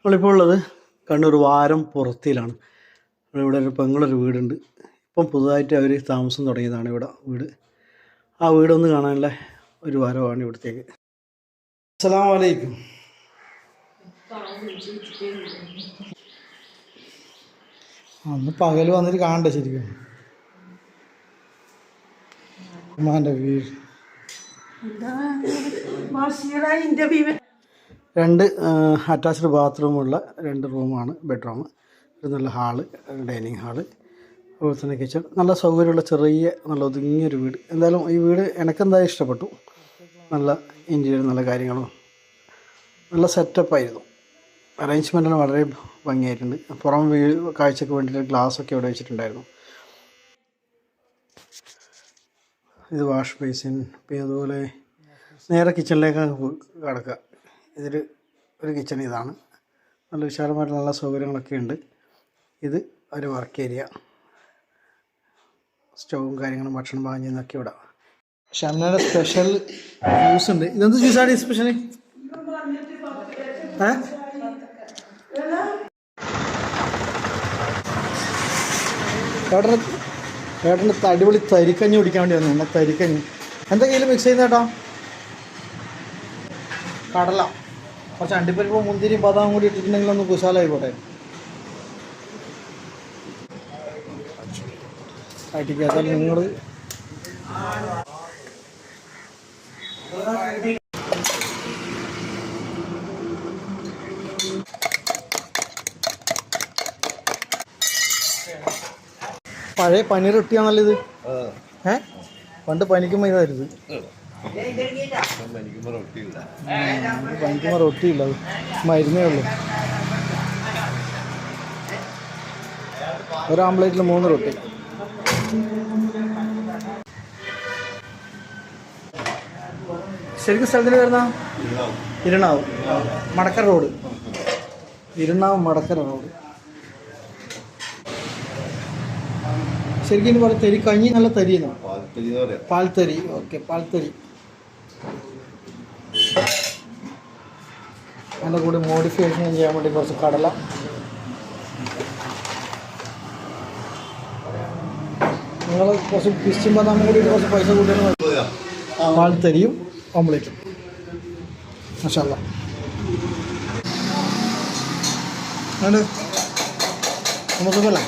നമ്മളിപ്പോൾ ഉള്ളത് കണ്ണൂർ വാരം പുറത്തിലാണ്. ഇവിടെ ഒരു പെങ്ങളൊരു വീടുണ്ട്. ഇപ്പം പുതുതായിട്ട് അവർ താമസം തുടങ്ങിയതാണ് ഇവിടെ വീട്. ആ വീടൊന്ന് കാണാനുള്ള ഒരു വരവാണ് ഇവിടത്തേക്ക്. അസ്സലാമു അലൈക്കും. അന്ന് പകൽ വന്നിട്ട് കാണണ്ടേ ശരിക്കും ഉമ്മാൻ്റെ വീട്. രണ്ട് അറ്റാച്ച്ഡ് ബാത്റൂമുള്ള 2 റൂമാണ്, ബെഡ്റൂം, ഒരു നല്ല ഹാള്, ഡൈനിങ് ഹാള്, അതുപോലെ തന്നെ കിച്ചൺ. നല്ല സൗകര്യമുള്ള ചെറിയ നല്ല ഒതുങ്ങിയൊരു വീട്. എന്തായാലും ഈ വീട് എനിക്കെന്തായാലും ഇഷ്ടപ്പെട്ടു. നല്ല ഇൻറ്റീരിയർ, നല്ല കാര്യങ്ങളും നല്ല സെറ്റപ്പായിരുന്നു. അറേഞ്ച്മെൻറ്റിന് വളരെ ഭംഗിയായിട്ടുണ്ട്. പുറം കാഴ്ചയ്ക്ക് വേണ്ടിയിട്ട് ഗ്ലാസ്സൊക്കെ ഇവിടെ വെച്ചിട്ടുണ്ടായിരുന്നു. ഇത് വാഷ് ബേസിൻ. പിന്നെ അതുപോലെ നേരെ കിച്ചണിലേക്ക് കിടക്കുക. ഇതിൽ ഒരു കിച്ചൺ ഇതാണ്. നല്ല വിശാലമായിട്ട് നല്ല സൗകര്യങ്ങളൊക്കെ ഉണ്ട്. ഇത് ഒരു വർക്ക് ഏരിയ, സ്റ്റൗവും കാര്യങ്ങളും ഭക്ഷണം പാകം ചെയ്യുന്നതൊക്കെ ഇവിടെ. ഷംനയുടെ സ്പെഷ്യൽ ജ്യൂസ് ഉണ്ട്. ഇതെന്ത് ജ്യൂസാണ് ഈ സ്പെഷ്യൽ? ഏട്ടൻ്റെ അടിപൊളി തരിക്കഞ്ഞി കുടിക്കാൻ വേണ്ടി വന്നു. തരിക്കഞ്ഞി എന്താ കയ്യിൽ മിക്സ് ചെയ്യുന്ന കേട്ടോ? കടല, കുറച്ച് അണ്ടിപ്പരിപ്പ്, മുന്തിരി, ബദാം കൂടി ഇട്ടിട്ടുണ്ടെങ്കിൽ ഒന്ന് കുശാലായിക്കോട്ടെ. ആയിട്ടിക്കാത്താൽ നിങ്ങൾ പഴയ പനീർ റൊട്ടിയാണല്ലോ ഇത്. പണ്ട് പനിക്കുമ്പോൾ ഇതായിരുന്നു. പനിക്കുമ്പോൾ റൊട്ടിയില്ല, അത് മരുന്നേ ഉള്ളൂ. ഒരു ആംപ്ലേറ്റിൽ 3 റൊട്ടി. ശരിക്കും സ്ഥലത്തിന് വരുന്ന ഇരണാവും മടക്കര റോഡ്. ഇരണാവും മടക്കര റോഡ്. ശരിക്കും ഇനി പറയാം തരി കഞ്ഞി നല്ല തരിയെന്നോ? പാൽത്തരി. ഓക്കെ, പാൽത്തരി. അതിൻ്റെ കൂടെ മോഡിഫിക്കേഷൻ ചെയ്യാൻ വേണ്ടി കുറച്ച് കടല, നിങ്ങൾ കുറച്ച് പിസ്റ്റും ബദാമും കൂടി കുറച്ച് പൈസ കൂട്ടിയാൽ പാൽത്തരിയും ഓംലേറ്റും. മാഷാ അല്ലാ. നമുക്ക് സുഖമല്ലേ?